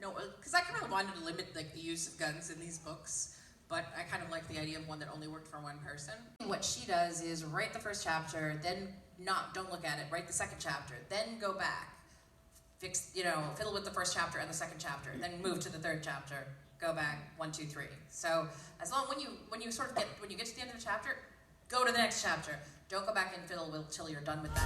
no, because I kind of wanted to limit like the use of guns in these books, but I kind of like the idea of one that only worked for one person. What she does is write the first chapter, then don't look at it, write the second chapter, then go back, fiddle with the first chapter and the second chapter, then move to the third chapter, go back, 1, 2, 3. So as long when you get to the end of the chapter, go to the next chapter. Don't go back and fiddle till you're done with that.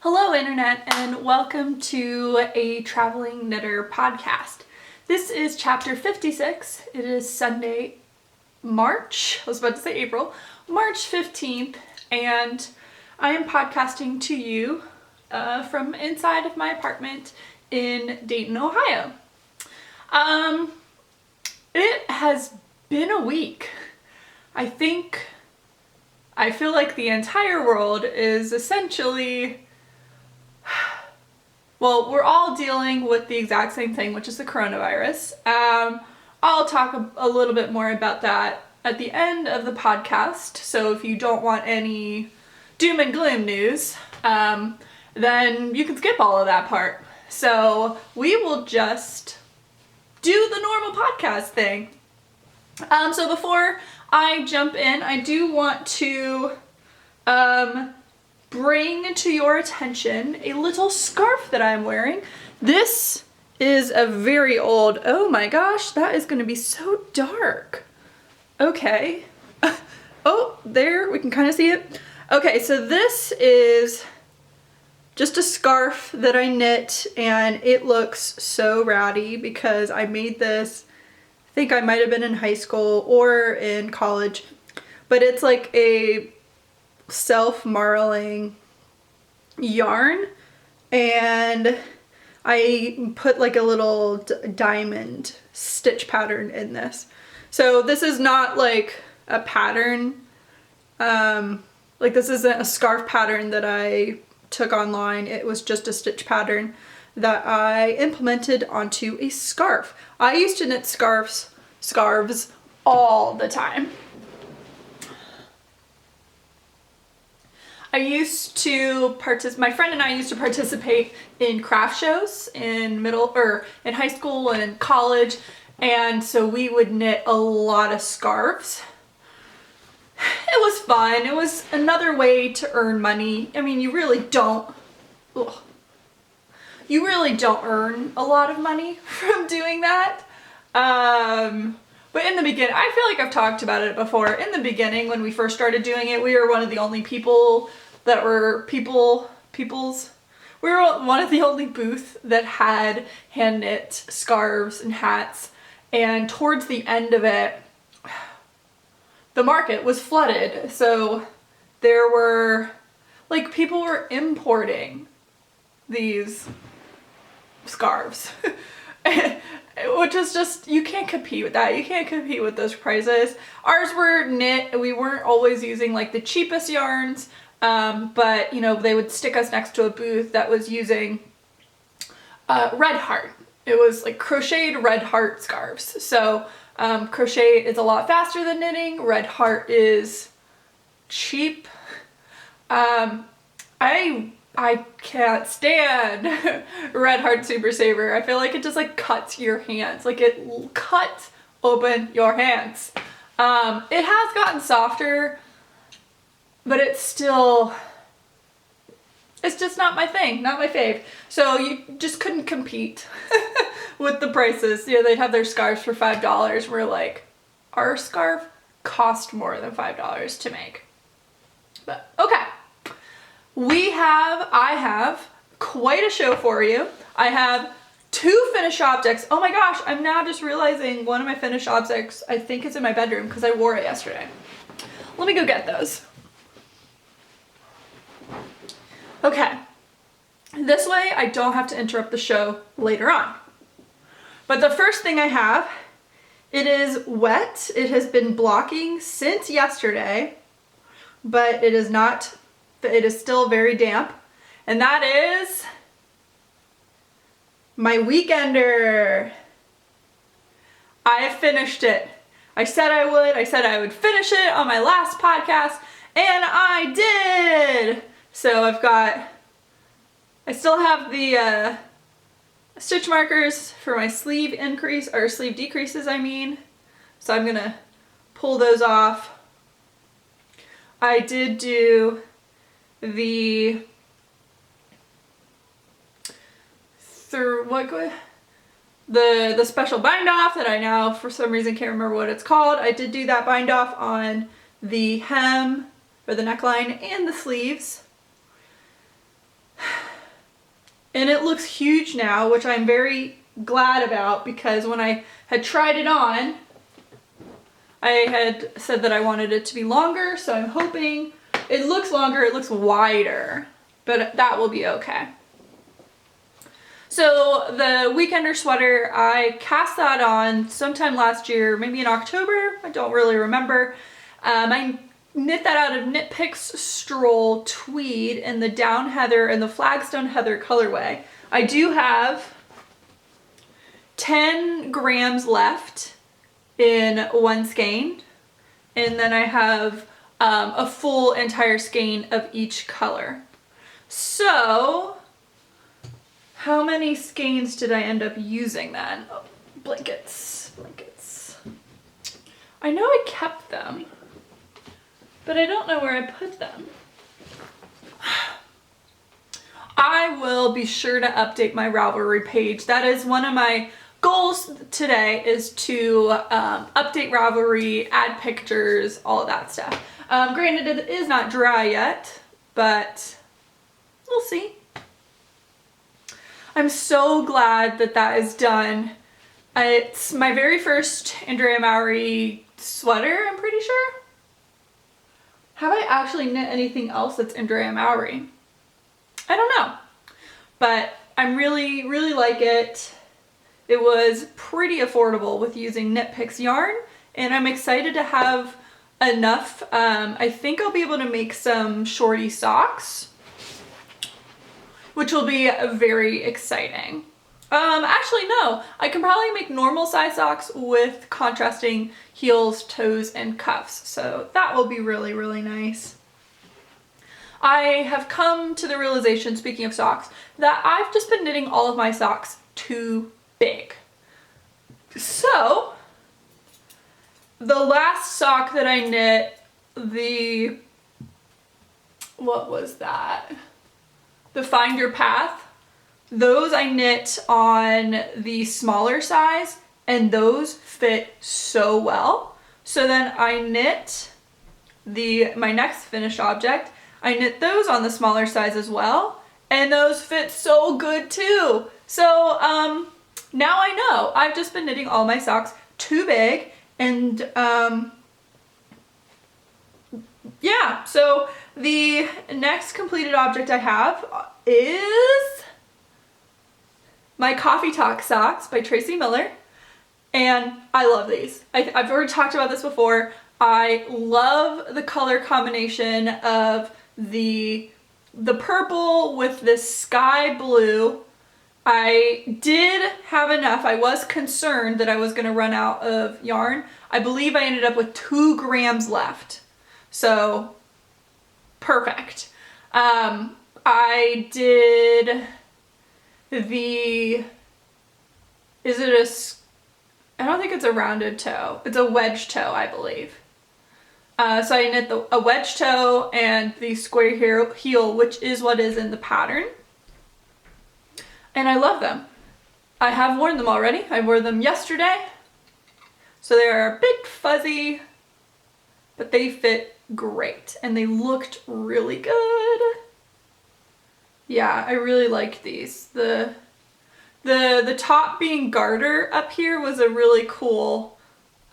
Hello Internet, and welcome to a Traveling Knitter podcast. This is chapter 56. It is Sunday, March 15th, and I am podcasting to you from inside of my apartment in Dayton, Ohio. It has been a week. I feel like the entire world is essentially, well, we're all dealing with the exact same thing, which is the coronavirus. I'll talk a little bit more about that at the end of the podcast. So if you don't want any doom and gloom news, then you can skip all of that part. So we will just do the normal podcast thing. So before I jump in, I do want to bring to your attention a little scarf that I'm wearing. This is a very old, oh my gosh, that is going to be so dark. Okay. Oh, there, we can kind of see it. Okay, so this is just a scarf that I knit, and it looks so ratty because I made this, I think I might have been in high school or in college, but it's like a self-marling yarn, and I put like a little diamond stitch pattern in this. So this is not like a pattern, like this isn't a scarf pattern that I took online. It was just a stitch pattern that I implemented onto a scarf. I used to knit scarves all the time. My friend and I used to participate in craft shows in in high school and college, and so we would knit a lot of scarves. It was fun. It was another way to earn money. I mean, you really don't earn a lot of money from doing that. But in the beginning, I feel like I've talked about it before. In the beginning, when we first started doing it, we were one of the only people that were we were one of the only booths that had hand knit scarves and hats. And towards the end of it, the market was flooded. So there were, like, people were importing these scarves. which is just, you can't compete with that. You can't compete with those prices. Ours were knit. We weren't always using like the cheapest yarns, but you know, they would stick us next to a booth that was using Red Heart. It was like crocheted Red Heart scarves. So crochet is a lot faster than knitting. Red Heart is cheap. I can't stand Red Heart Super Saver. I feel like it just like cuts your hands. Like it cuts open your hands. It has gotten softer, but it's just not my thing, not my fave. So you just couldn't compete with the prices. You know, they'd have their scarves for $5. We're like, our scarf cost more than $5 to make. But okay. I have quite a show for you. I have 2 finished objects. Oh my gosh, I'm now just realizing one of my finished objects, I think it's in my bedroom because I wore it yesterday. Let me go get those. Okay, this way I don't have to interrupt the show later on. But the first thing I have, it is wet. It has been blocking since yesterday, but it is still very damp. And that is my Weekender. I have finished it. I said I would. I said I would finish it on my last podcast, and I did. So I still have the stitch markers for my sleeve increase, or sleeve decreases, I mean. So I'm gonna pull those off. I did do the special bind off that I now for some reason can't remember what it's called. I did do that bind off on the hem or the neckline and the sleeves. And it looks huge now, which I'm very glad about, because when I had tried it on, I had said that I wanted it to be longer, so I'm hoping it looks longer, it looks wider, but that will be okay. So the Weekender sweater, I cast that on sometime last year, maybe in October, I don't really remember. I knit that out of Knit Picks Stroll Tweed in the Down Heather and the Flagstone Heather colorway. I do have 10 grams left in one skein, and then I have a full entire skein of each color. So how many skeins did I end up using then? Oh, blankets. I know I kept them, but I don't know where I put them. I will be sure to update my Ravelry page. That is one of my goals today, is to update Ravelry, add pictures, all of that stuff. Granted, it is not dry yet, but we'll see. I'm so glad that that is done. It's my very first Andrea Mowry sweater, I'm pretty sure. Have I actually knit anything else that's Andrea Mowry? I don't know, but I'm really like it. It was pretty affordable with using Knit Picks yarn, and I'm excited to have enough. I think I'll be able to make some shorty socks, which will be very exciting. Actually no, I can probably make normal size socks with contrasting heels, toes, and cuffs. So that will be really nice. I have come to the realization, speaking of socks, that I've just been knitting all of my socks too big. So the last sock that I knit, what was that? The Find Your Path. Those I knit on the smaller size, and those fit so well. So then I knit my next finished object. I knit those on the smaller size as well, and those fit so good too. So now I know I've just been knitting all my socks too big, and yeah, so the next completed object I have is my Coffee Talk socks by Tracy Miller. And I love these. I've already talked about this before. I love the color combination of the purple with this sky blue. I did have enough. I was concerned that I was going to run out of yarn. I believe I ended up with 2 grams left. So, perfect. I did the, I don't think it's a rounded toe. It's a wedge toe, I believe. So I knit a wedge toe and the square heel, which is what is in the pattern. And I love them. I have worn them already. I wore them yesterday. So they're a bit fuzzy, but they fit great. And they looked really good. Yeah, I really liked these. The top being garter up here was a really cool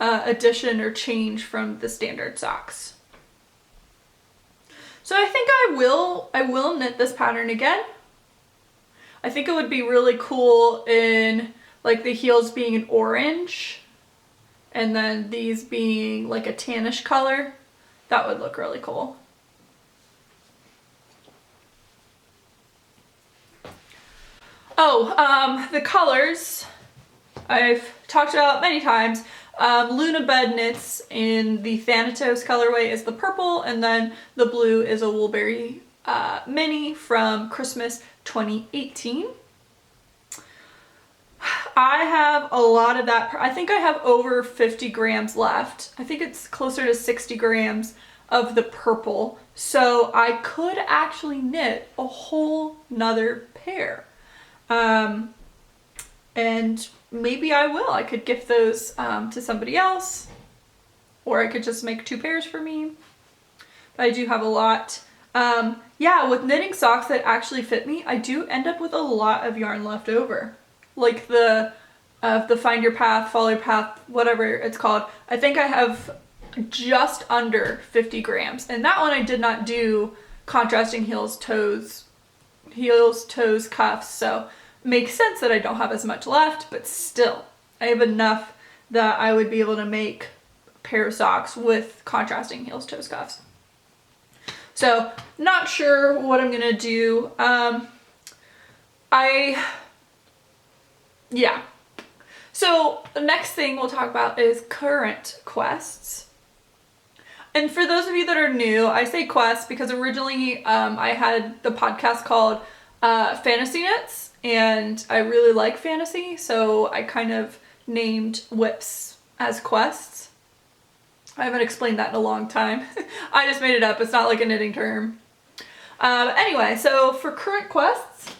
addition or change from the standard socks. So I think I will knit this pattern again. I think it would be really cool in like the heels being an orange and then these being like a tannish color. That would look really cool. Oh, the colors I've talked about many times. Luna Bed Knits in the Thanatos colorway is the purple, and then the blue is a Woolberry mini from Christmas 2018. I have a lot of that. I think I have over 50 grams left. I think it's closer to 60 grams of the purple. So I could actually knit a whole nother pair. And maybe I will. I could gift those to somebody else, or I could just make 2 pairs for me. But I do have a lot. Yeah, with knitting socks that actually fit me, I do end up with a lot of yarn left over. Like the Find Your Path, Follow Your Path, whatever it's called. I think I have just under 50 grams. And that one I did not do contrasting heels, toes, cuffs. So makes sense that I don't have as much left, but still, I have enough that I would be able to make a pair of socks with contrasting heels, toes, cuffs. So, not sure what I'm gonna do. Yeah. So, the next thing we'll talk about is current quests. And for those of you that are new, I say quests because originally I had the podcast called Fantasy Knits, and I really like fantasy, so I kind of named whips as quests. I haven't explained that in a long time. I just made it up. It's not like a knitting term. Anyway, so for current quests,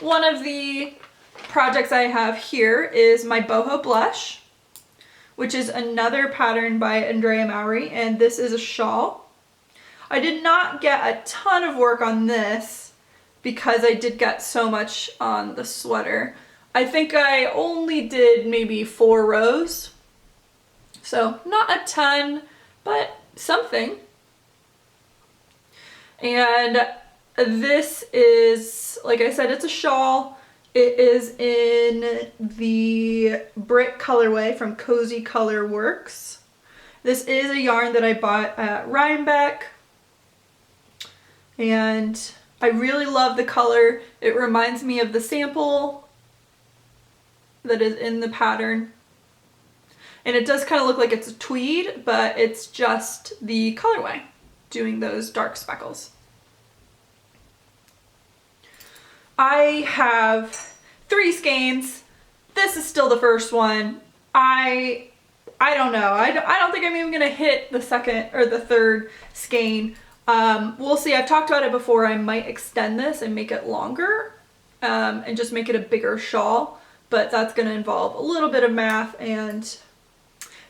one of the projects I have here is my Boho Blush, which is another pattern by Andrea Mowry, and this is a shawl. I did not get a ton of work on this because I did get so much on the sweater. I think I only did maybe 4 rows. So not a ton, but something. And this is, like I said, it's a shawl. It is in the brick colorway from Cozy Color Works. This is a yarn that I bought at Rhinebeck. And I really love the color. It reminds me of the sample that is in the pattern. And it does kind of look like it's a tweed, but it's just the colorway doing those dark speckles. I have 3 skeins. This is still the first one. I don't know. I don't think I'm even gonna hit the second or the third skein. We'll see. I've talked about it before. I might extend this and make it longer and just make it a bigger shawl, but that's going to involve a little bit of math and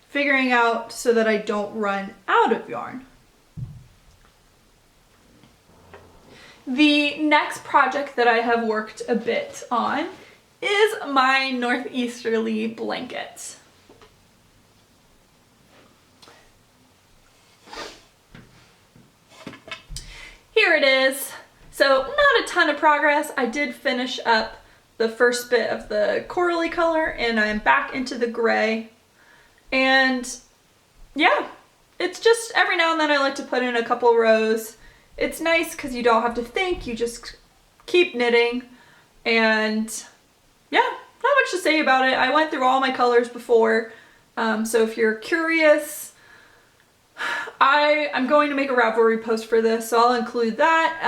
figuring out so that I don't run out of yarn. The next project that I have worked a bit on is my northeasterly blanket. Here it is. So not a ton of progress. I did finish up the first bit of the corally color, and I'm back into the gray. And yeah, it's just every now and then I like to put in a couple rows. It's nice because you don't have to think, you just keep knitting. And yeah, not much to say about it. I went through all my colors before, so if you're curious, I'm going to make a Ravelry post for this, so I'll include that.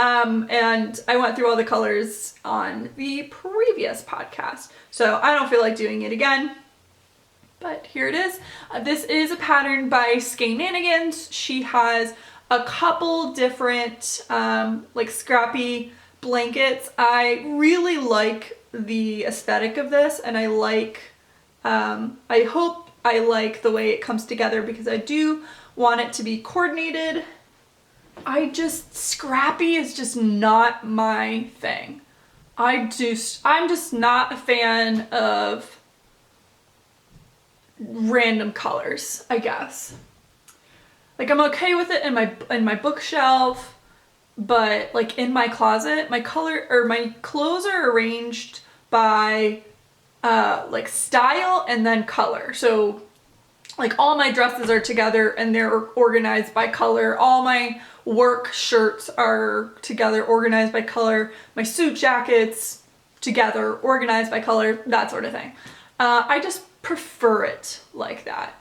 And I went through all the colors on the previous podcast, so I don't feel like doing it again. But here it is. This is a pattern by Skananigans. She has a couple different like scrappy blankets. I really like the aesthetic of this, and I like, I hope I like the way it comes together because I do want it to be coordinated. Scrappy is just not my thing. I'm just not a fan of random colors, I guess. Like, I'm okay with it in my bookshelf, but like in my closet, my clothes are arranged by like style and then color. So like all my dresses are together and they're organized by color. All my work shirts are together, organized by color. My suit jackets together, organized by color, that sort of thing. I just prefer it like that.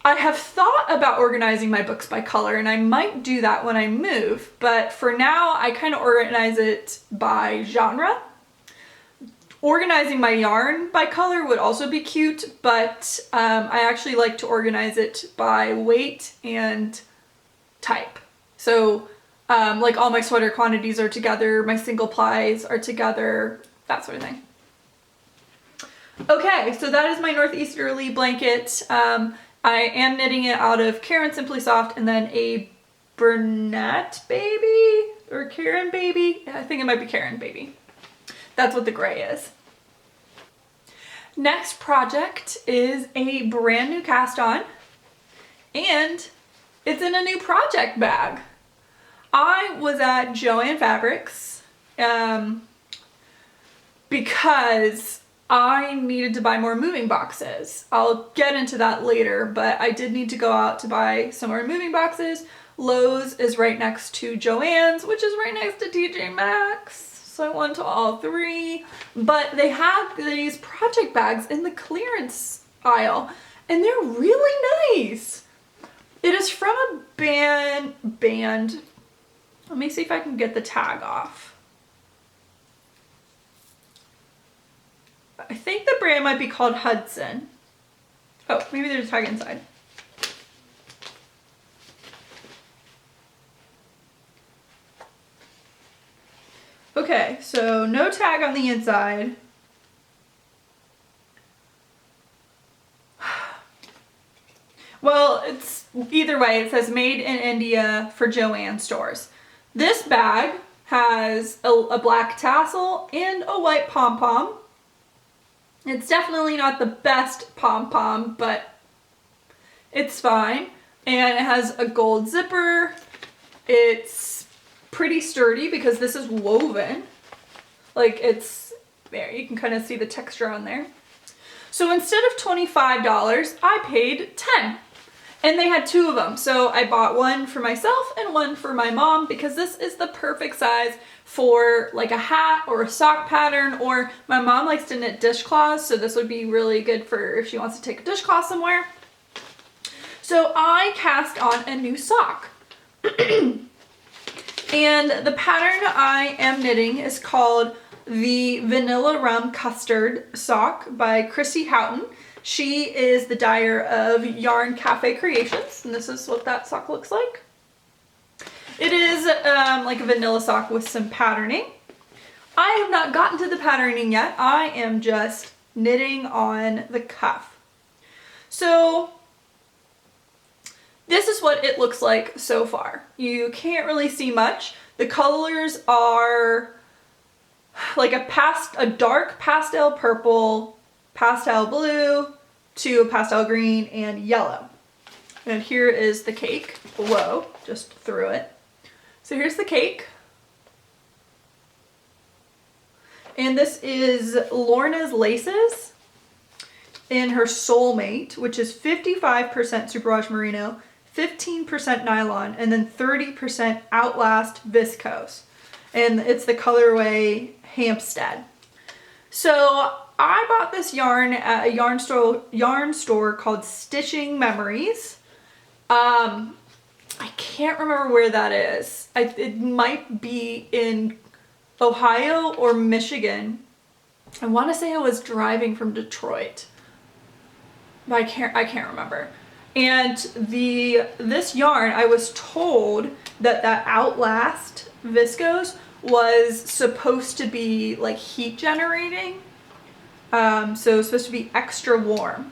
I have thought about organizing my books by color, and I might do that when I move, but for now I kind of organize it by genre. Organizing my yarn by color would also be cute, but I actually like to organize it by weight and type. So like all my sweater quantities are together, my single plies are together, that sort of thing. Okay, so that is my northeasterly blanket. I am knitting it out of Karen Simply Soft and then a Bernat baby or Karen baby. I think it might be Karen baby. That's what the gray is. Next project is a brand new cast on, and it's in a new project bag. I was at Joann Fabrics because I needed to buy more moving boxes. I'll get into that later, but I did need to go out to buy some more moving boxes. Lowe's is right next to Joann's, which is right next to TJ Maxx. So I went to all three, but they have these project bags in the clearance aisle, and they're really nice. It is from a band. Let me see if I can get the tag off. I think the brand might be called Hudson. Oh, maybe there's a tag inside. Okay, so no tag on the inside. Well, it's either way, it says made in India for Joann stores. This bag has a black tassel and a white pom-pom. It's definitely not the best pom-pom, but it's fine. And it has a gold zipper. It's pretty sturdy because this is woven. Like, it's there, you can kind of see the texture on there. So instead of $25, I paid $10. And they had two of them. So I bought one for myself and one for my mom because this is the perfect size for like a hat or a sock pattern, or my mom likes to knit dishcloths, so this would be really good for if she wants to take a dishcloth somewhere. So I cast on a new sock. And the pattern I am knitting is called the Vanilla Rum Custard Sock by Christy Houghton. She is the dyer of Yarn Cafe Creations, and this is what that sock looks like. It is like a vanilla sock with some patterning. I have not gotten to the patterning yet. I am just knitting on the cuff. So this is what it looks like so far. You can't really see much. The colors are like a dark pastel purple, pastel blue, to a pastel green and yellow. And here is the cake below, just through it. So here's the cake. And this is Lorna's Laces in her Soulmate, which is 55% superwash merino, 15% nylon, and then 30% Outlast viscose. And it's the colorway Hampstead. So I bought this yarn at a yarn store called Stitching Memories. I can't remember where that is. It might be in Ohio or Michigan. I want to say I was driving from Detroit, but I can't remember. And this yarn, I was told that Outlast viscose was supposed to be like heat generating. So it's supposed to be extra warm.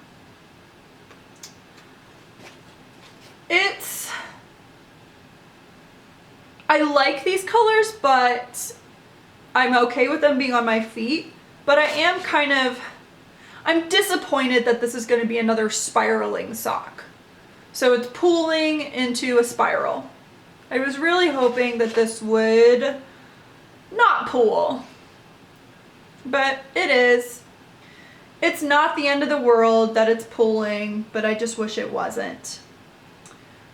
I like these colors, but I'm okay with them being on my feet. But I'm disappointed that this is going to be another spiraling sock. So it's pooling into a spiral. I was really hoping that this would not pool, but it is. It's not the end of the world that it's pooling, but I just wish it wasn't.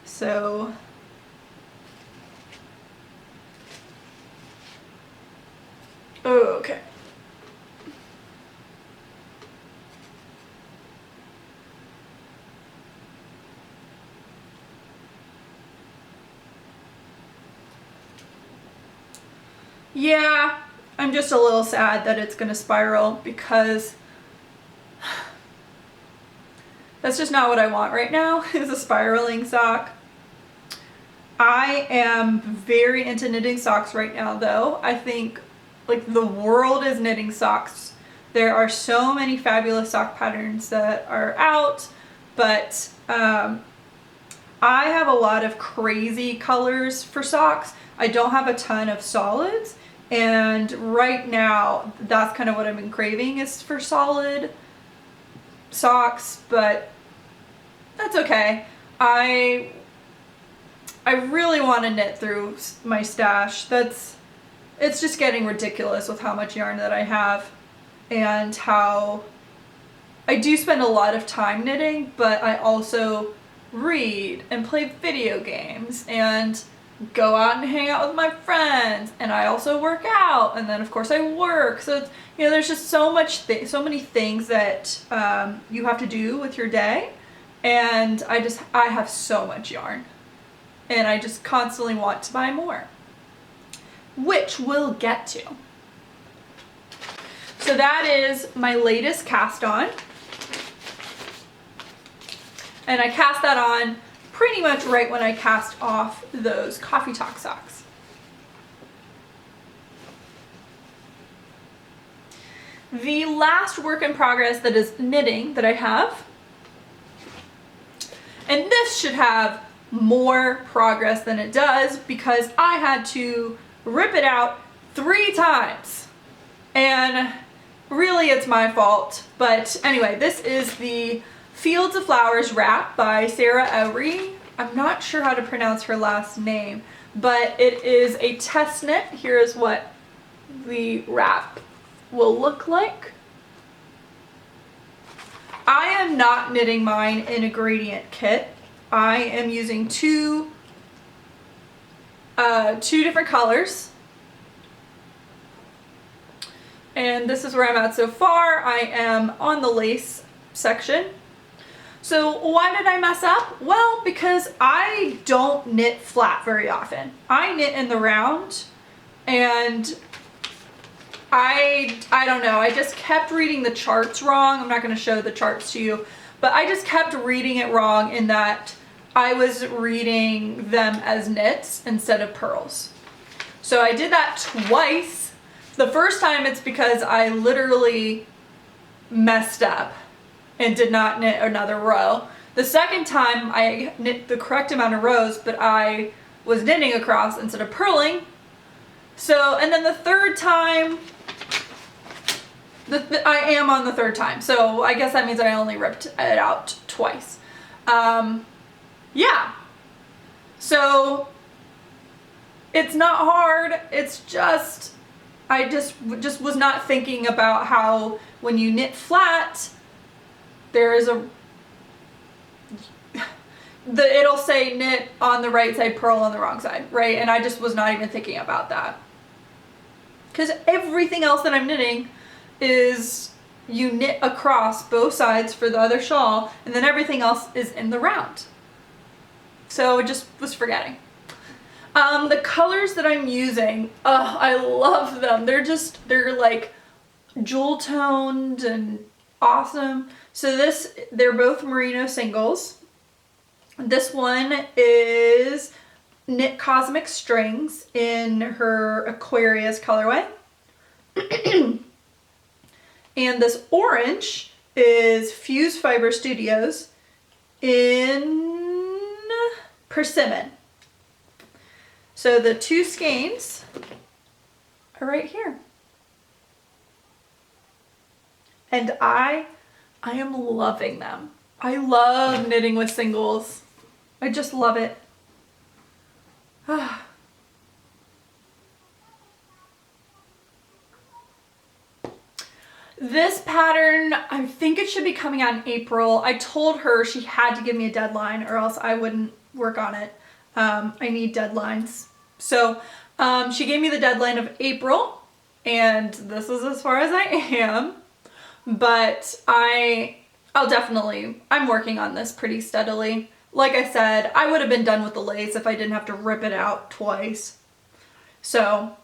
So okay. Yeah, I'm just a little sad that it's going to spiral because that's just not what I want right now, is a spiraling sock. I am very into knitting socks right now though. I think like the world is knitting socks. There are so many fabulous sock patterns that are out, but I have a lot of crazy colors for socks. I don't have a ton of solids. And right now, that's kind of what I've been craving, is for solid socks, but that's okay. I really want to knit through my stash. It's just getting ridiculous with how much yarn that I have and how I do spend a lot of time knitting, but I also read and play video games and go out and hang out with my friends, and I also work out, and then of course I work. So it's, there's just so many things that you have to do with your day, and I have so much yarn, and I just constantly want to buy more, which we'll get to. So that is my latest cast on, and I cast that on pretty much right when I cast off those Coffee Talk socks. The last work in progress that is knitting that I have, and this should have more progress than it does because I had to rip it out 3 times, and really it's my fault. But anyway, this is the Fields of Flowers wrap by Sarah Owry. I'm not sure how to pronounce her last name, but it is a test knit. Here is what the wrap will look like. I am not knitting mine in a gradient kit. I am using two different colors. And this is where I'm at so far. I am on the lace section. So why did I mess up? Well, because I don't knit flat very often. I knit in the round, and I don't know, I just kept reading the charts wrong. I'm not going to show the charts to you, but I just kept reading it wrong in that I was reading them as knits instead of purls. So I did that twice. The first time it's because I literally messed up and did not knit another row. The second time I knit the correct amount of rows, but I was knitting across instead of purling. So, and then the third time, I am on the third time. So I guess that means I only ripped it out twice. Yeah. So it's not hard. It's just I just was not thinking about how when you knit flat, there is it'll say knit on the right side, purl on the wrong side, right? And I just was not even thinking about that. Because everything else that I'm knitting is you knit across both sides for the other shawl, and then everything else is in the round. So I just was forgetting. The colors that I'm using, oh, I love them. They're like jewel toned and awesome. So they're both merino singles. This one is Knit Cosmic Strings in her Aquarius colorway. And this orange is Fuse Fiber Studios in Persimmon. So the two skeins are right here. And I am loving them. I love knitting with singles. I just love it. This pattern, I think it should be coming out in April. I told her she had to give me a deadline or else I wouldn't work on it. I need deadlines. So she gave me the deadline of April, and this is as far as I am. But I'm working on this pretty steadily. Like I said, I would have been done with the lace if I didn't have to rip it out twice. So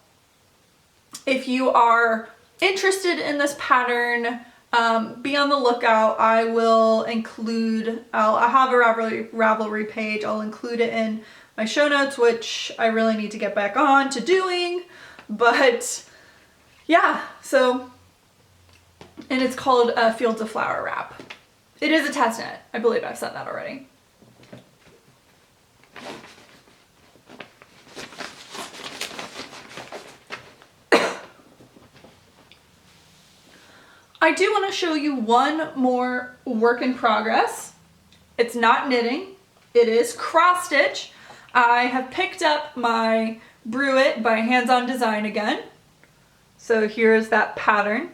if you are interested in this pattern, be on the lookout. I'll have a Ravelry page. I'll include it in my show notes, which I really need to get back on to doing. But yeah, so, and it's called Fields of Flower Wrap. It is a test knit. I believe I've said that already. I do want to show you one more work in progress. It's not knitting, it is cross stitch. I have picked up my Brew It by Hands On Design again. So here's that pattern.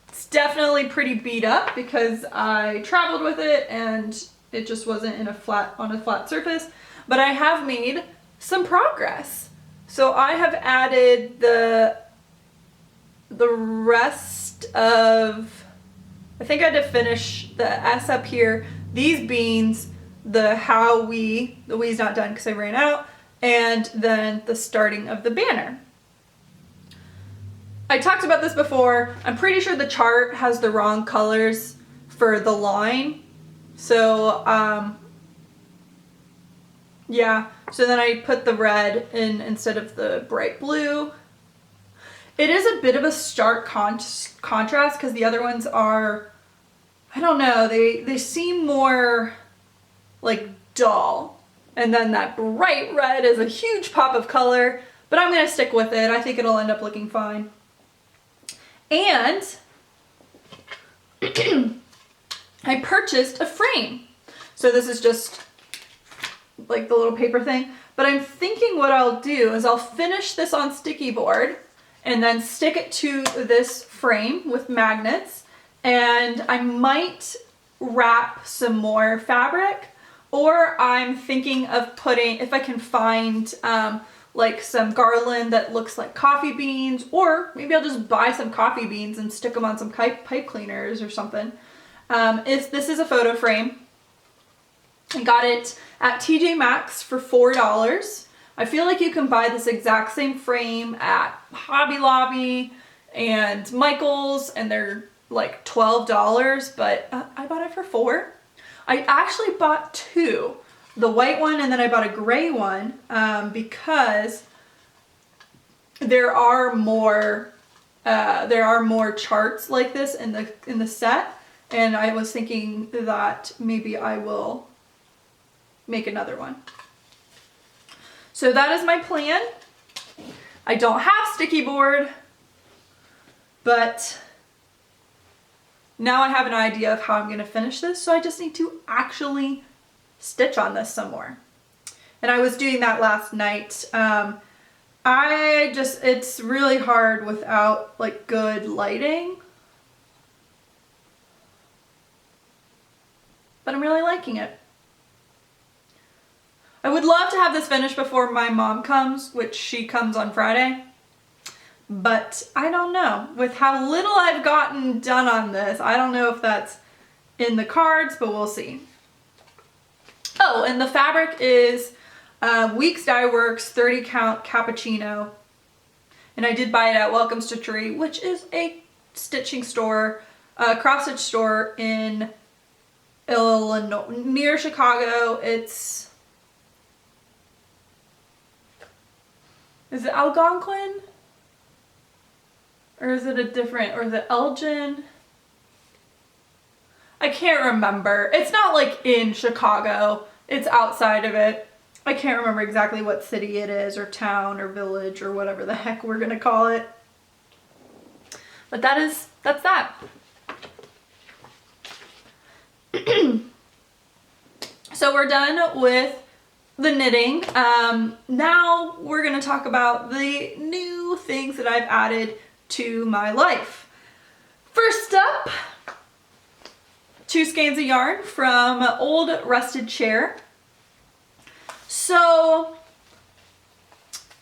It's definitely pretty beat up because I traveled with it and it just wasn't on a flat surface, but I have made some progress. So I have added the rest of, I think I had to finish the S up here, these beans, the we's not done because I ran out, and then the starting of the banner. I talked about this before. I'm pretty sure the chart has the wrong colors for the line. So yeah, so then I put the red in instead of the bright blue. It is a bit of a stark contrast because the other ones are, I don't know, they seem more like dull. And then that bright red is a huge pop of color, but I'm going to stick with it. I think it'll end up looking fine. And I purchased a frame. So this is just like the little paper thing, but I'm thinking what I'll do is I'll finish this on sticky board and then stick it to this frame with magnets, and I might wrap some more fabric, or I'm thinking of putting, if I can find like some garland that looks like coffee beans, or maybe I'll just buy some coffee beans and stick them on some pipe cleaners or something. This is a photo frame. I got it at TJ Maxx for $4. I feel like you can buy this exact same frame at Hobby Lobby and Michael's, and they're like $12, but I bought it for $4. I actually bought two, the white one and then I bought a gray one because there are more charts like this in the set, and I was thinking that maybe I will make another one. So that is my plan. I don't have sticky board, but now I have an idea of how I'm going to finish this, so I just need to actually stitch on this some more. And I was doing that last night. it's really hard without like good lighting. But I'm really liking it. I would love to have this finished before my mom comes, which she comes on Friday. But I don't know. With how little I've gotten done on this, I don't know if that's in the cards, but we'll see. Oh, and the fabric is Weeks Dye Works 30 count cappuccino. And I did buy it at Welcome Stitchery, which is a stitching store, cross stitch store in Illinois, near Chicago. Is it Algonquin? Or is it or is it Elgin? I can't remember. It's not like in Chicago. It's outside of it. I can't remember exactly what city it is, or town, or village, or whatever the heck we're gonna call it. But that's that. So we're done with the knitting. Now we're gonna talk about the new things that I've added to my life. First up, 2 skeins of yarn from Old Rusted Chair. So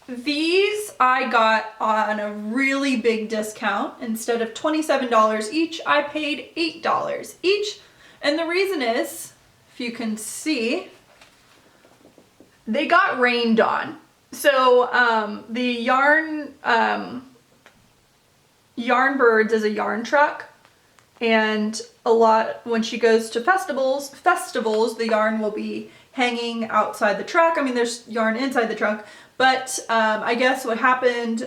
these I got on a really big discount. Instead of $27 each, I paid $8 each. And the reason is, if you can see, they got rained on. So the Yarn Birds is a yarn truck, and when she goes to festivals, the yarn will be hanging outside the truck. I mean, there's yarn inside the truck, but I guess what happened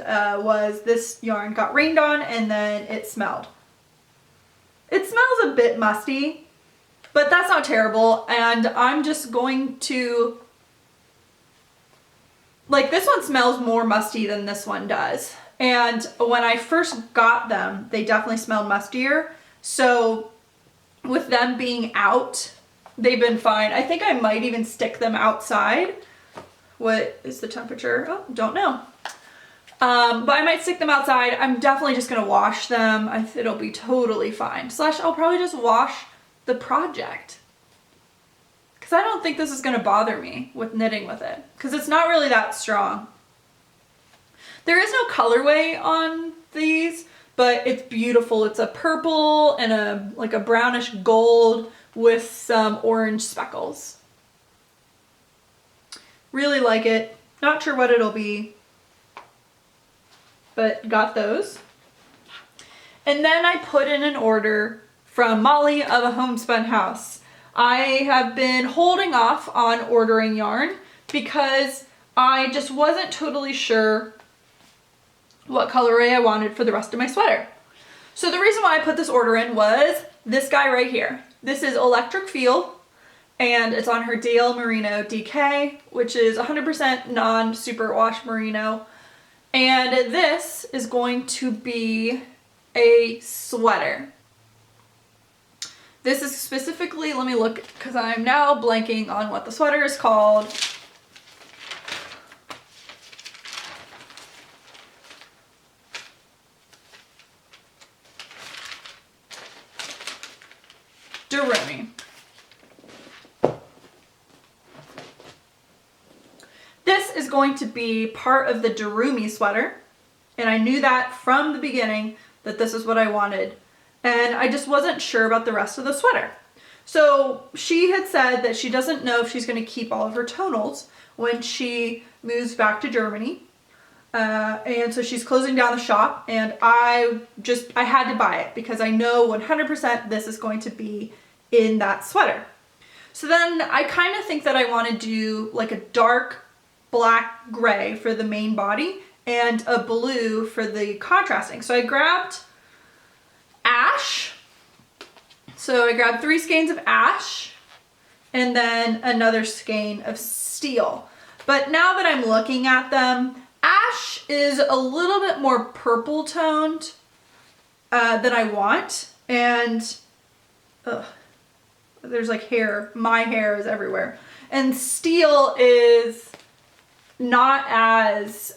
was this yarn got rained on and then it smelled. It smells a bit musty, but that's not terrible, and I'm just going to, like, this one smells more musty than this one does. And when I first got them, they definitely smelled mustier. So with them being out, they've been fine. I think I might even stick them outside. What is the temperature? Oh, don't know. But I might stick them outside. I'm definitely just gonna wash them. It'll be totally fine. / I'll probably just wash the project, because I don't think this is gonna bother me with knitting with it, because it's not really that strong. There is no colorway on these, but it's beautiful. It's a purple and a brownish gold with some orange speckles. Really like it. Not sure what it'll be, but got those. And then I put in an order from Molly of A Homespun House. I have been holding off on ordering yarn because I just wasn't totally sure what colorway I wanted for the rest of my sweater. So the reason why I put this order in was this guy right here. This is Electric Feel, and it's on her Dale Merino DK, which is 100% non-superwash merino. And this is going to be a sweater. This is specifically, let me look, because I'm now blanking on what the sweater is called. Durumi. This is going to be part of the Durumi sweater, and I knew that from the beginning that this is what I wanted, and I just wasn't sure about the rest of the sweater. So she had said that she doesn't know if she's going to keep all of her tonals when she moves back to Germany, and so she's closing down the shop, and I had to buy it because I know 100% this is going to be in that sweater. So then I kind of think that I want to do like a dark black gray for the main body and a blue for the contrasting. So I grabbed ash. So I grabbed 3 skeins of ash and then another skein of steel. But now that I'm looking at them, ash is a little bit more purple toned than I want, and there's like hair. My hair is everywhere. And steel is not as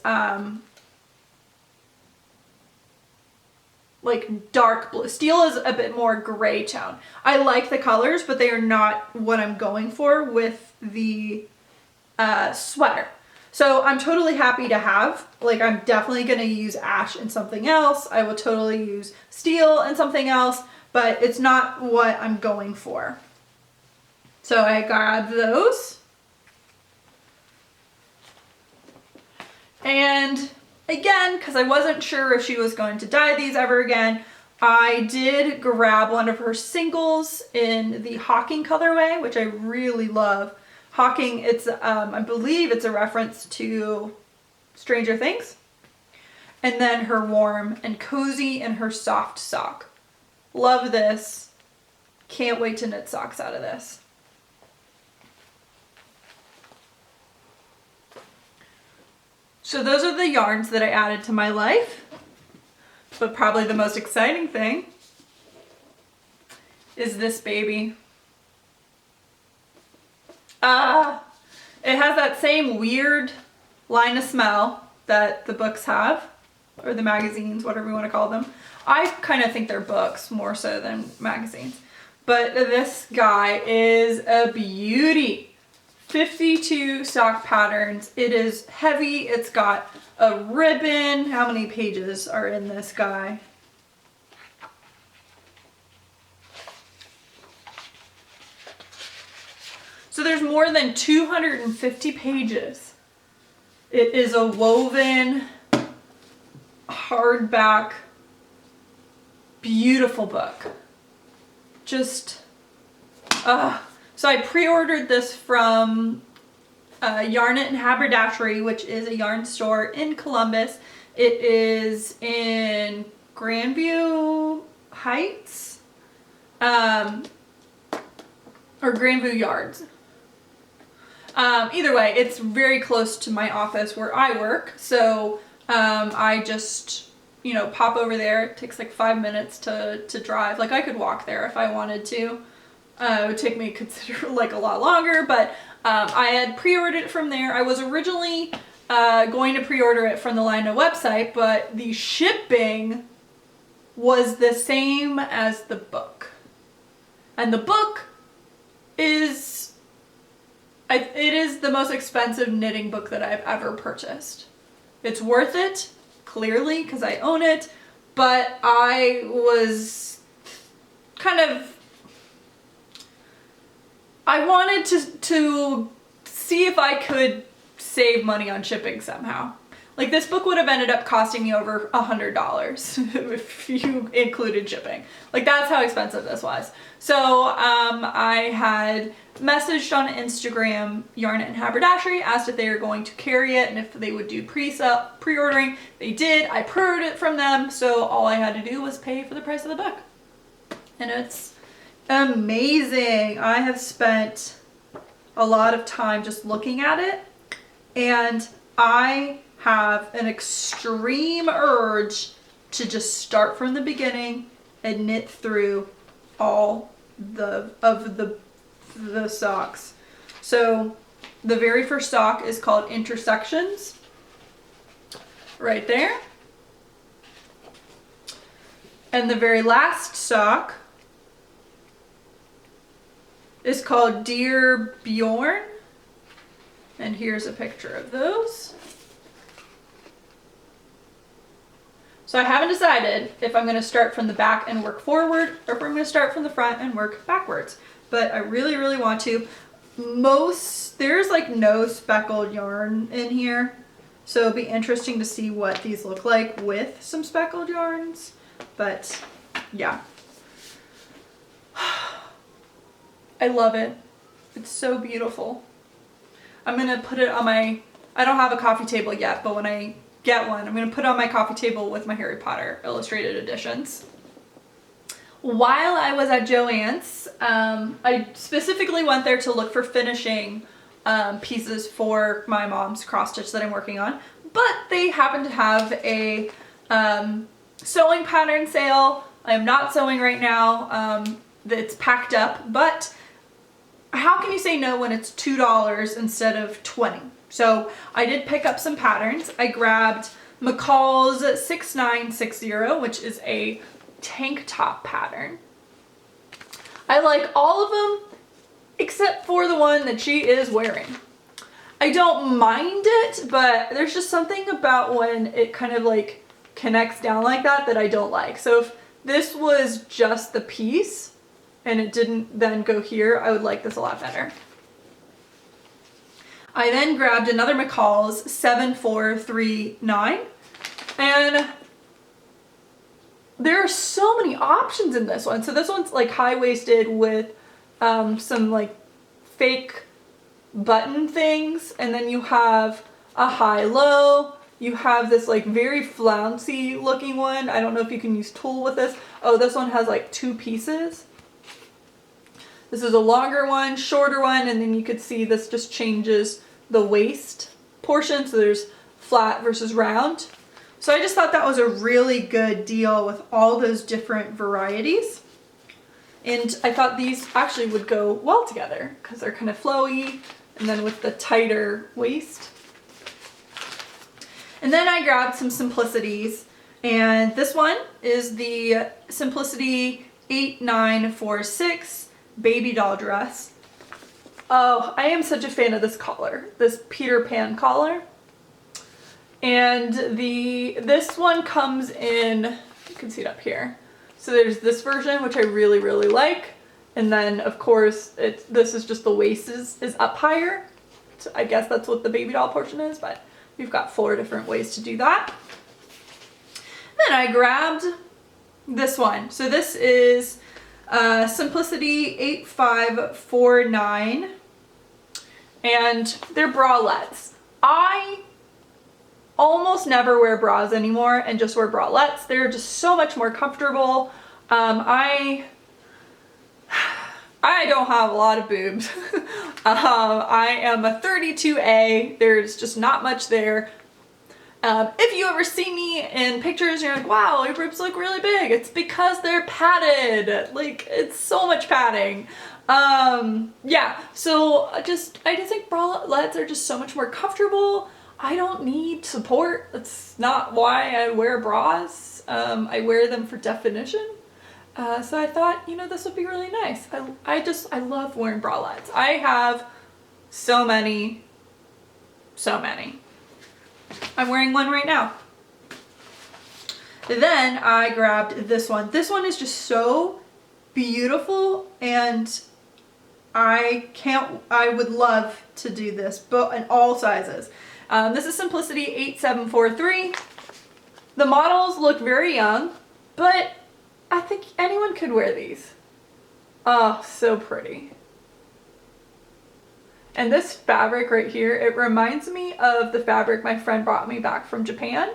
like dark blue. Steel is a bit more gray tone. I like the colors, but they are not what I'm going for with the sweater. So I'm totally happy to have, like, I'm definitely going to use ash in something else. I will totally use steel in something else, but it's not what I'm going for. So I grabbed those. And again, because I wasn't sure if she was going to dye these ever again, I did grab one of her singles in the Hawking colorway, which I really love. Hawking, it's I believe it's a reference to Stranger Things. And then her warm and cozy and her soft sock. Love this. Can't wait to knit socks out of this. So those are the yarns that I added to my life. But probably the most exciting thing is this baby. It has that same weird line of smell that the books have, or the magazines, whatever you want to call them. I kind of think they're books more so than magazines. But this guy is a beauty. 52 sock patterns. It is heavy. It's got a ribbon. How many pages are in this guy? So there's more than 250 pages. It is a woven, hardback, beautiful book. Just, so I pre-ordered this from Yarn It and Haberdashery, which is a yarn store in Columbus. It is in Grandview Heights, or Grandview Yards. Either way, it's very close to my office where I work, so I just, you know, pop over there. It takes like 5 minutes to drive. Like, I could walk there if I wanted to. It would take me like a lot longer, but I had pre-ordered it from there. I was originally going to pre-order it from the Lino website, but the shipping was the same as the book. And the book is... it is the most expensive knitting book that I've ever purchased. It's worth it, clearly, because I own it, but I was kind of... I wanted to see if I could save money on shipping somehow. Like, this book would have ended up costing me over $100 if you included shipping. Like, that's how expensive this was. So I had messaged on Instagram Yarn It and Haberdashery, asked if they were going to carry it and if they would do pre-ordering. They did. I pre-ordered it from them, so all I had to do was pay for the price of the book. And it's amazing. I have spent a lot of time just looking at it, and I have an extreme urge to just start from the beginning and knit through all the socks. So the very first sock is called Intersections, right there. And the very last sock is called Dear Bjorn. And here's a picture of those. So I haven't decided if I'm going to start from the back and work forward, or if I'm going to start from the front and work backwards. But I really, really want to. There's like no speckled yarn in here. So it'll be interesting to see what these look like with some speckled yarns. But yeah. I love it. It's so beautiful. I'm going to put it on my, I don't have a coffee table yet, but when I get one, I'm going to put it on my coffee table with my Harry Potter illustrated editions. While I was at Joann's, I specifically went there to look for finishing pieces for my mom's cross stitch that I'm working on, but they happen to have a sewing pattern sale. I am not sewing right now. It's packed up, but how can you say no when it's $2 instead of $20? So I did pick up some patterns. I grabbed McCall's 6960, which is a tank top pattern. I like all of them except for the one that she is wearing. I don't mind it, but there's just something about when it kind of like connects down like that that I don't like. So if this was just the piece and it didn't then go here, I would like this a lot better. I then grabbed another McCall's 7439, and there are so many options in this one. So this one's like high-waisted with some like fake button things, and then you have a high-low. You have this like very flouncy looking one. I don't know if you can use tulle with this. Oh, this one has like 2 pieces. This is a longer one, shorter one, and then you could see this just changes the waist portion. So there's flat versus round. So I just thought that was a really good deal with all those different varieties. And I thought these actually would go well together because they're kind of flowy and then with the tighter waist. And then I grabbed some Simplicities, and this one is the Simplicity 8946 baby doll dress. Oh, I am such a fan of this collar, this Peter Pan collar. And this one comes in, you can see it up here. So there's this version, which I really, really like. And then of course, this is just the waist is up higher. So I guess that's what the baby doll portion is, but we've got 4 different ways to do that. Then I grabbed this one. So this is Simplicity 8549, and they're bralettes. I almost never wear bras anymore and just wear bralettes. They're just so much more comfortable. I don't have a lot of boobs. I am a 32A. There's just not much there. If you ever see me in pictures and you're like, wow, your boobs look really big, it's because they're padded. Like, it's so much padding. Yeah, so I just think bralettes are just so much more comfortable. I don't need support. That's not why I wear bras. I wear them for definition. So I thought, you know, this would be really nice. I love wearing bralettes. I have so many. I'm wearing one right now. Then I grabbed this one. This one is just so beautiful, and I would love to do this, but in all sizes. This is Simplicity 8743. The models look very young, but I think anyone could wear these. Oh, so pretty. And this fabric right here, it reminds me of the fabric my friend brought me back from Japan,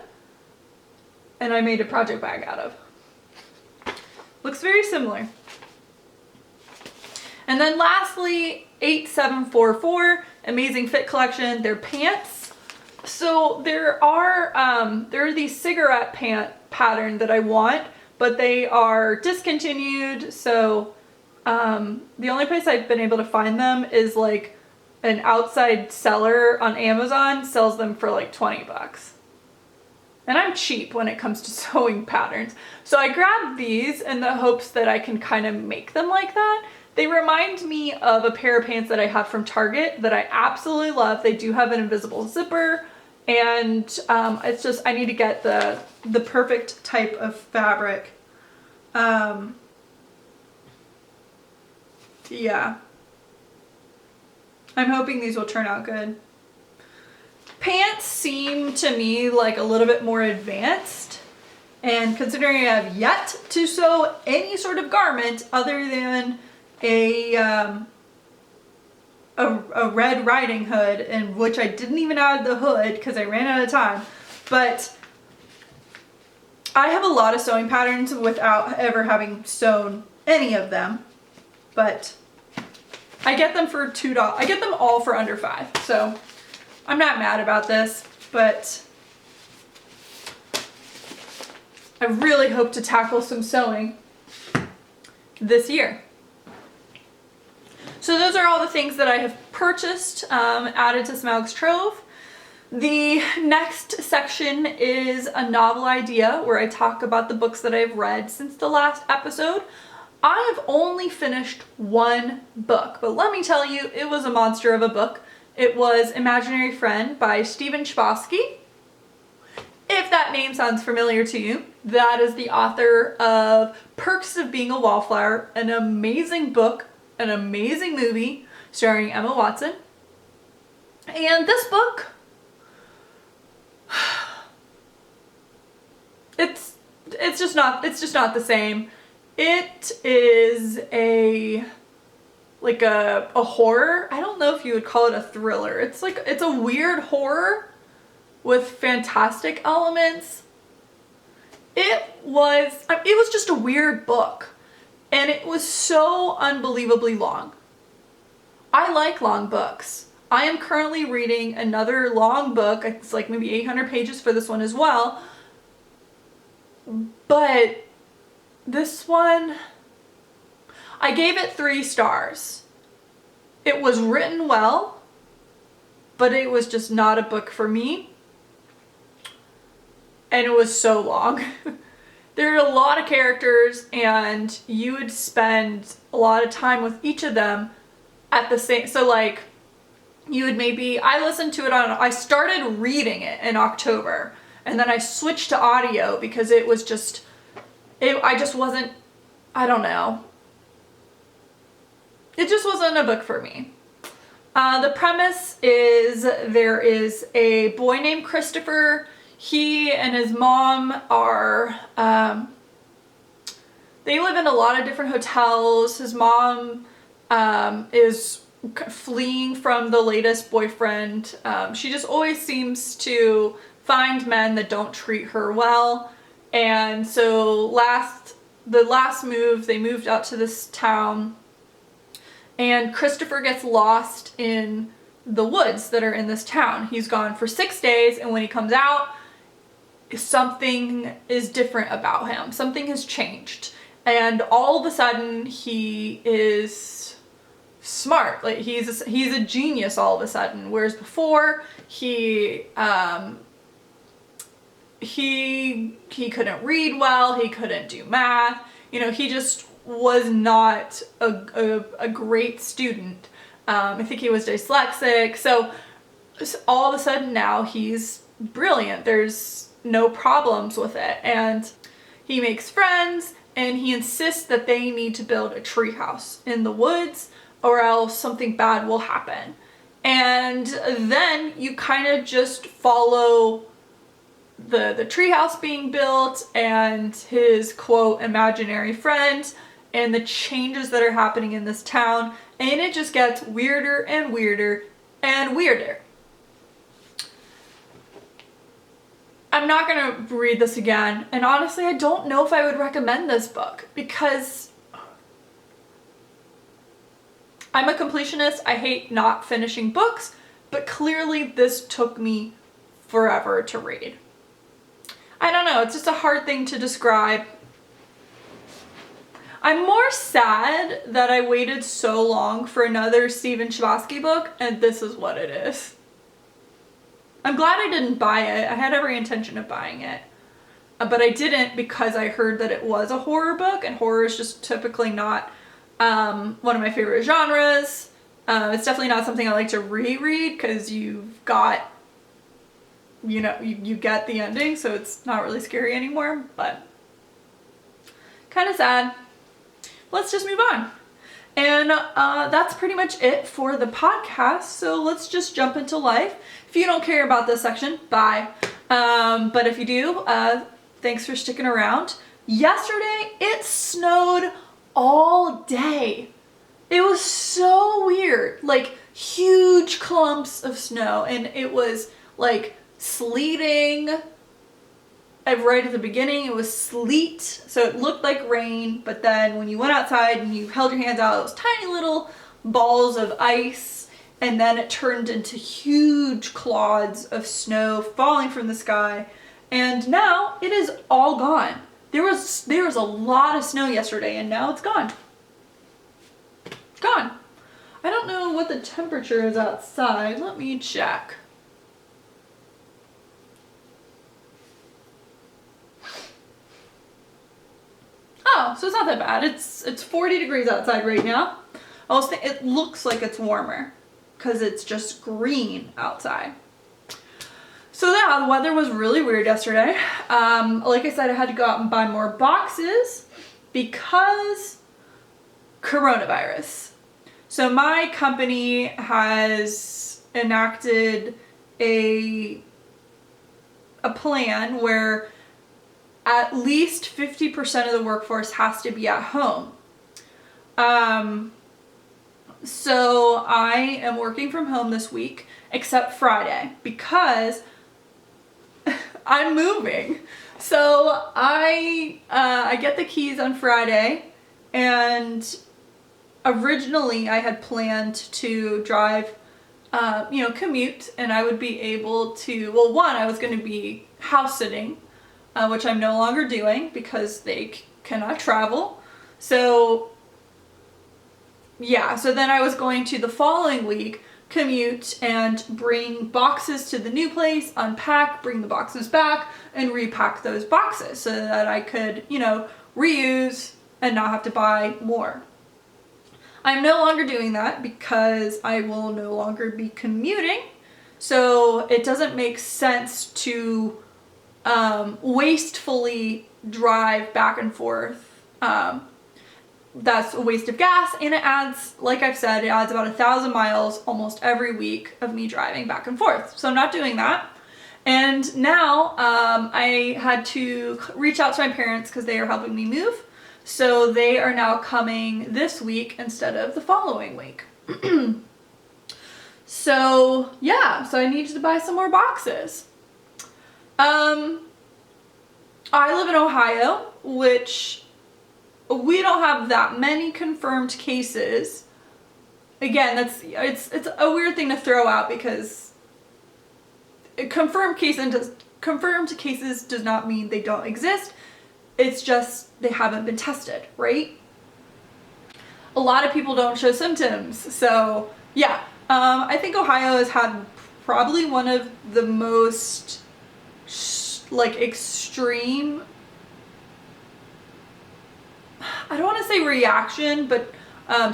and I made a project bag out of. Looks very similar. And then lastly, 8744, Amazing Fit Collection, they're pants. So there are these cigarette pant pattern that I want, but they are discontinued. So the only place I've been able to find them is like an outside seller on Amazon sells them for like 20 bucks. And I'm cheap when it comes to sewing patterns. So I grabbed these in the hopes that I can kind of make them like that. They remind me of a pair of pants that I have from Target that I absolutely love. They do have an invisible zipper, and it's just, I need to get the perfect type of fabric. Yeah. I'm hoping these will turn out good. Pants seem to me like a little bit more advanced, and considering I have yet to sew any sort of garment other than a Red Riding Hood, in which I didn't even add the hood because I ran out of time, but I have a lot of sewing patterns without ever having sewn any of them, but I get them for $2. I get them all for under $5, so I'm not mad about this, but I really hope to tackle some sewing this year. So those are all the things that I have purchased, added to Smaug's Trove. The next section is a novel idea where I talk about the books that I've read since the last episode. I have only finished one book, but let me tell you, it was a monster of a book. It was Imaginary Friend by Stephen Chbosky. If that name sounds familiar to you, that is the author of Perks of Being a Wallflower, an amazing book, an amazing movie starring Emma Watson. And this book, it's just not the same. It is a horror. I don't know if you would call it a thriller. It's a weird horror with fantastic elements. It was just a weird book, and it was so unbelievably long. I like long books. I am currently reading another long book. It's like maybe 800 pages for this one as well. But this one, I gave it 3 stars. It was written well, but it was just not a book for me. And it was so long. There are a lot of characters, and you would spend a lot of time with each of them at the same, so like, you would I started reading it in October, and then I switched to audio because it was just, I just wasn't, I don't know. It just wasn't a book for me. The premise is there is a boy named Christopher. He and his mom are, they live in a lot of different hotels. His mom is fleeing from the latest boyfriend. She just always seems to find men that don't treat her well. And so the last move, they moved out to this town, and Christopher gets lost in the woods that are in this town. He's gone for 6 days, and when he comes out, something is different about him. Something has changed. And all of a sudden, he is smart. Like, he's a genius all of a sudden. Whereas before, he couldn't read well, he couldn't do math. You know, he just was not a great student. I think he was dyslexic. So all of a sudden now he's brilliant. There's no problems with it. And he makes friends, and he insists that they need to build a treehouse in the woods or else something bad will happen. And then you kind of just follow the treehouse being built and his, quote, imaginary friend and the changes that are happening in this town. And it just gets weirder and weirder and weirder. I'm not going to read this again. And honestly, I don't know if I would recommend this book because I'm a completionist. I hate not finishing books, but clearly this took me forever to read. I don't know, it's just a hard thing to describe. I'm more sad that I waited so long for another Stephen Chbosky book, and this is what it is. I'm glad I didn't buy it. I had every intention of buying it, but I didn't because I heard that it was a horror book, and horror is just typically not one of my favorite genres. It's definitely not something I like to reread because you've got, you know, you get the ending, so it's not really scary anymore, but kind of sad. Let's just move on. And that's pretty much it for the podcast, so let's just jump into life. If you don't care about this section, bye. But if you do, thanks for sticking around. Yesterday, it snowed all day. It was so weird, like huge clumps of snow, and it was like sleeting. Right at the beginning, it was sleet, so it looked like rain, but then when you went outside and you held your hands out, it was tiny little balls of ice, and then it turned into huge clods of snow falling from the sky, and now it is all gone. There was a lot of snow yesterday, and now it's gone. Gone. I don't know what the temperature is outside. Let me check. Oh, so it's not that bad. It's 40 degrees outside right now. I was thinking it looks like it's warmer because it's just green outside. So yeah, the weather was really weird yesterday. Like I said, I had to go out and buy more boxes because coronavirus. So my company has enacted a plan where at least 50% of the workforce has to be at home. So I am working from home this week, except Friday, because I'm moving. So I get the keys on Friday, and originally I had planned to drive, commute, and I would be able to, well, one, I was going to be house sitting, which I'm no longer doing because they cannot travel. So yeah, so then I was going to the following week commute and bring boxes to the new place, unpack, bring the boxes back, and repack those boxes so that I could, reuse and not have to buy more. I'm no longer doing that because I will no longer be commuting, so it doesn't make sense to wastefully drive back and forth. That's a waste of gas, and it adds, like I've said, it adds about 1,000 miles almost every week of me driving back and forth. So I'm not doing that. And now I had to reach out to my parents because they are helping me move. So they are now coming this week instead of the following week. So yeah, so I needed to buy some more boxes. I live in Ohio, which we don't have that many confirmed cases. Again, it's a weird thing to throw out because confirmed cases does not mean they don't exist. It's just they haven't been tested, right? A lot of people don't show symptoms. So yeah, I think Ohio has had probably one of the most extreme, I don't want to say reaction, but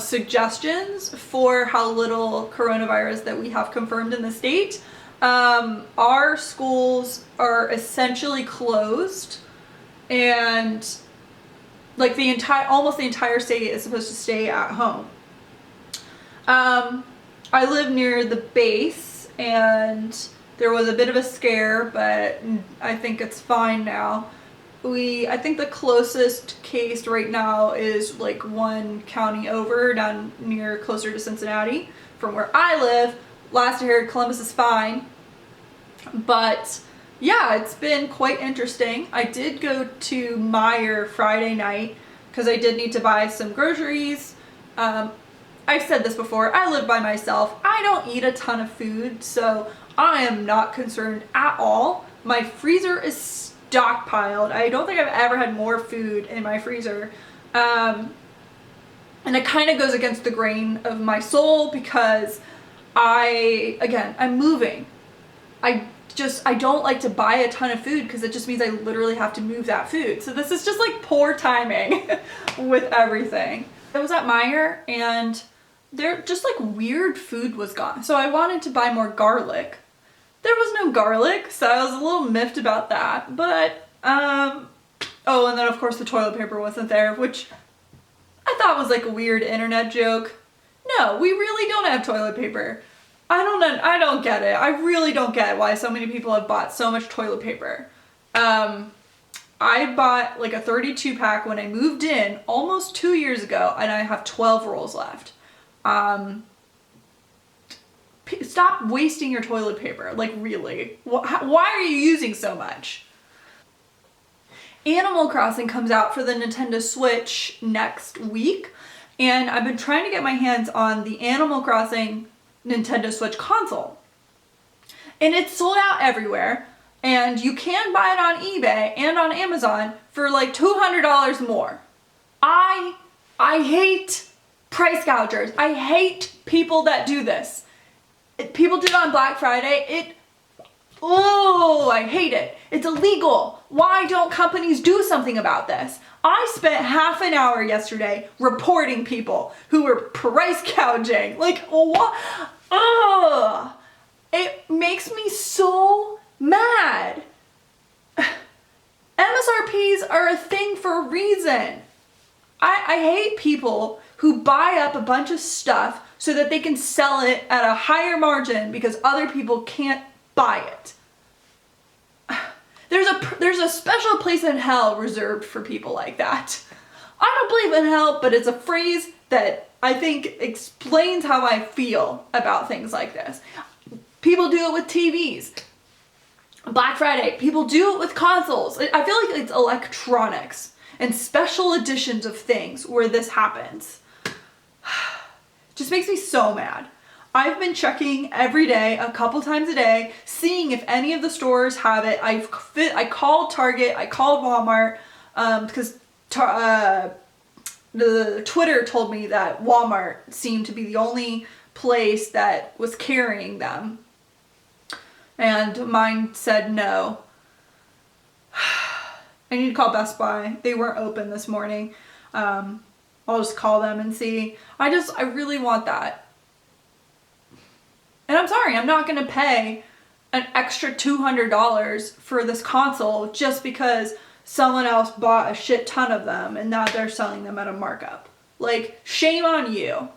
suggestions for how little coronavirus that we have confirmed in the state. Our schools are essentially closed, and almost the entire state is supposed to stay at home. I live near the base, and there was a bit of a scare, but I think it's fine now. I think the closest case right now is like one county over, down near closer to Cincinnati from where I live. Last I heard, Columbus is fine. But yeah, it's been quite interesting. I did go to Meijer Friday night because I did need to buy some groceries. I've said this before, I live by myself. I don't eat a ton of food, so I am not concerned at all. My freezer is stockpiled. I don't think I've ever had more food in my freezer. And it kind of goes against the grain of my soul because I'm moving. I don't like to buy a ton of food because it just means I literally have to move that food. So this is just like poor timing with everything. I was at Meijer and there just like weird food was gone. So I wanted to buy more garlic. There was no garlic, so I was a little miffed about that. But, oh, and then of course the toilet paper wasn't there, which I thought was like a weird internet joke. No, we really don't have toilet paper. I don't get it. I really don't get why so many people have bought so much toilet paper. I bought like a 32 pack when I moved in almost 2 years ago, and I have 12 rolls left. Stop wasting your toilet paper. Like, really? Why are you using so much? Animal Crossing comes out for the Nintendo Switch next week, and I've been trying to get my hands on the Animal Crossing Nintendo Switch console. And it's sold out everywhere, and you can buy it on eBay and on Amazon for like $200 more. I hate price gougers. I hate people that do this. People do it on Black Friday. Oh, I hate it. It's illegal. Why don't companies do something about this? I spent half an hour yesterday reporting people who were price gouging. Like, what? Ugh. It makes me so mad. MSRPs are a thing for a reason. I hate people who buy up a bunch of stuff so that they can sell it at a higher margin because other people can't buy it. There's a special place in hell reserved for people like that. I don't believe in hell, but it's a phrase that I think explains how I feel about things like this. People do it with TVs. Black Friday, people do it with consoles. I feel like it's electronics and special editions of things where this happens. Just makes me so mad. I've been checking every day, a couple times a day, seeing if any of the stores have it. I called Target, I called Walmart, because the Twitter told me that Walmart seemed to be the only place that was carrying them. And mine said no. I need to call Best Buy. They weren't open this morning. I'll just call them and see. I really want that. And I'm sorry, I'm not going to pay an extra $200 for this console just because someone else bought a shit ton of them and now they're selling them at a markup. Like, shame on you.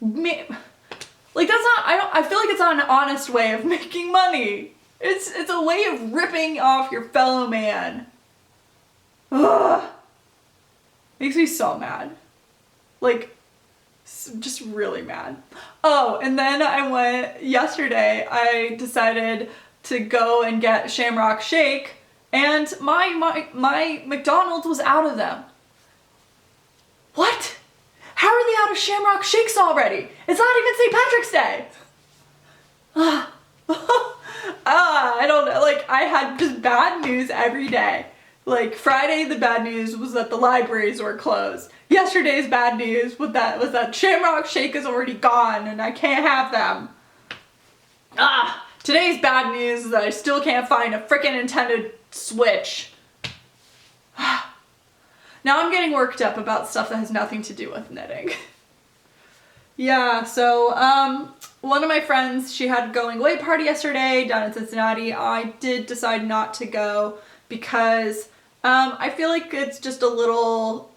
Like, that's not, I feel like it's not an honest way of making money. It's a way of ripping off your fellow man. Ugh. Makes me so mad. Like, just really mad. Oh, and then yesterday I decided to go and get Shamrock Shake, and my McDonald's was out of them. What? How are they out of Shamrock Shakes already? It's not even St. Patrick's Day. I don't know, like, I had just bad news every day. Like, Friday, the bad news was that the libraries were closed. Yesterday's bad news was that Shamrock Shake is already gone and I can't have them. Today's bad news is that I still can't find a frickin' Nintendo Switch. Now I'm getting worked up about stuff that has nothing to do with knitting. Yeah, so, one of my friends, she had a going away party yesterday down in Cincinnati. I did decide not to go because I feel like it's just a little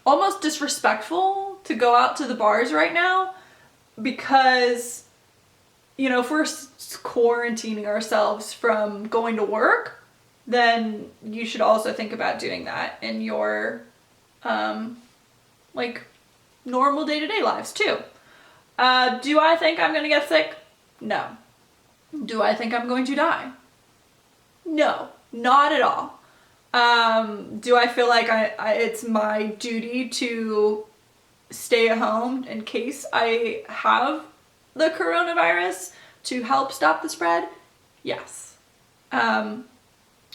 almost disrespectful to go out to the bars right now because, you know, if we're quarantining ourselves from going to work, then you should also think about doing that in your like normal day-to-day lives too. Do I think I'm gonna get sick? No. Do I think I'm going to die? No, not at all. Do I feel like it's my duty to stay at home in case I have the coronavirus to help stop the spread? Yes. I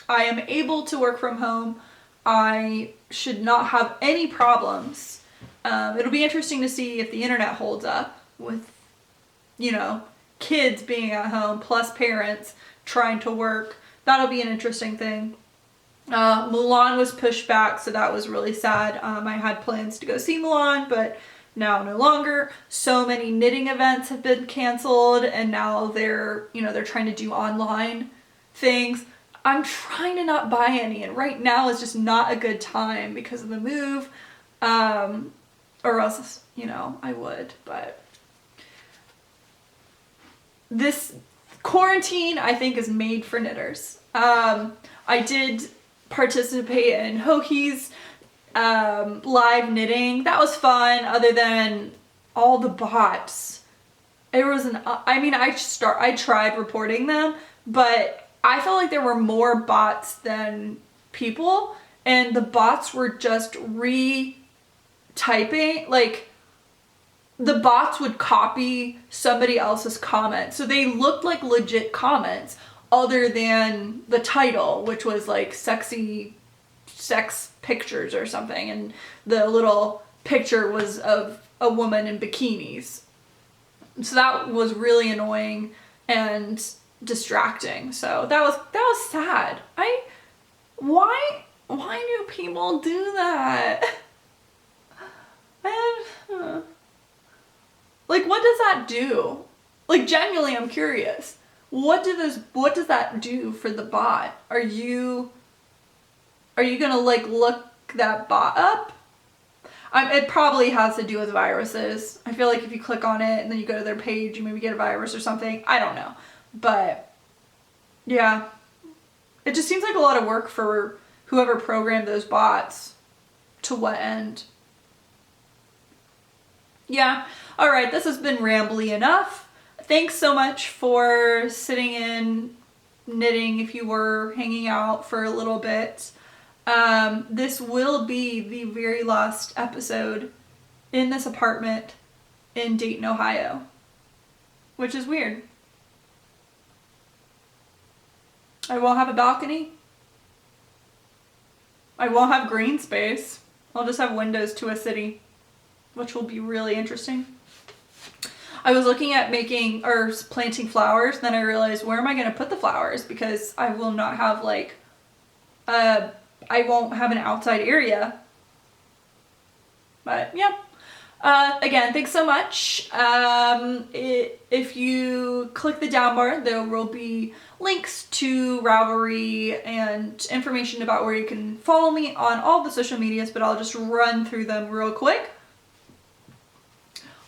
am able to work from home. I should not have any problems. It'll be interesting to see if the internet holds up with, you know, kids being at home plus parents trying to work. That'll be an interesting thing. Mulan was pushed back, so that was really sad. I had plans to go see Mulan, but now no longer. So many knitting events have been canceled, and now they're trying to do online things. I'm trying to not buy any, and right now is just not a good time because of the move. Or else, you know, I would, but this quarantine, I think, is made for knitters. I did participate in Hoki's live knitting. That was fun, other than all the bots. It was I tried reporting them, but I felt like there were more bots than people, and the bots were just retyping, like, the bots would copy somebody else's comment. So they looked like legit comments other than the title, which was like sexy sex pictures or something. And the little picture was of a woman in bikinis. So that was really annoying and distracting. So that was sad. Why do people do that? Man, like, what does that do? Like, genuinely, I'm curious. What does that do for the bot? Are you gonna like look that bot up? It probably has to do with viruses. I feel like if you click on it and then you go to their page, you maybe get a virus or something. I don't know. But yeah, it just seems like a lot of work for whoever programmed those bots. To what end? Yeah. All right. This has been rambly enough. Thanks so much for sitting in knitting if you were hanging out for a little bit. This will be the very last episode in this apartment in Dayton, Ohio, which is weird. I won't have a balcony. I won't have green space. I'll just have windows to a city, which will be really interesting. I was looking at making or planting flowers, then I realized, where am I going to put the flowers? Because I will not have like I won't have an outside area. But yeah. Again, thanks so much. If you click the down bar, there will be links to Ravelry and information about where you can follow me on all the social medias, but I'll just run through them real quick.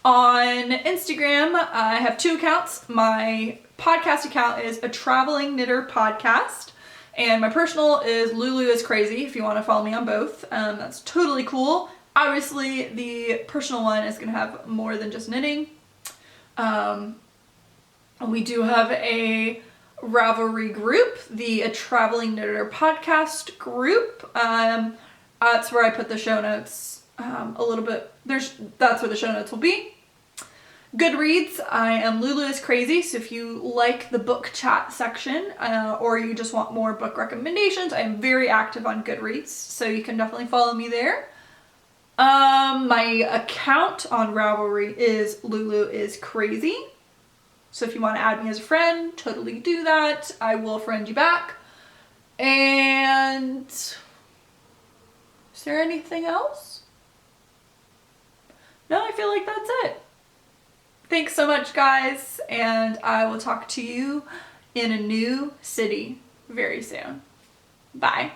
On Instagram, I have 2 accounts. My podcast account is A Traveling Knitter Podcast, and my personal is LuluisCrazy if you want to follow me on both. That's totally cool. Obviously, the personal one is going to have more than just knitting. We do have a Ravelry group, the A Traveling Knitter Podcast group. That's where I put the show notes a little bit. That's where the show notes will be. Goodreads, I am LuluisCrazy, so if you like the book chat section or you just want more book recommendations, I am very active on Goodreads, so you can definitely follow me there. My account on Ravelry is LuluisCrazy, so if you want to add me as a friend, totally do that. I will friend you back. And is there anything else? No, I feel like that's it. Thanks so much, guys, and I will talk to you in a new city very soon. Bye.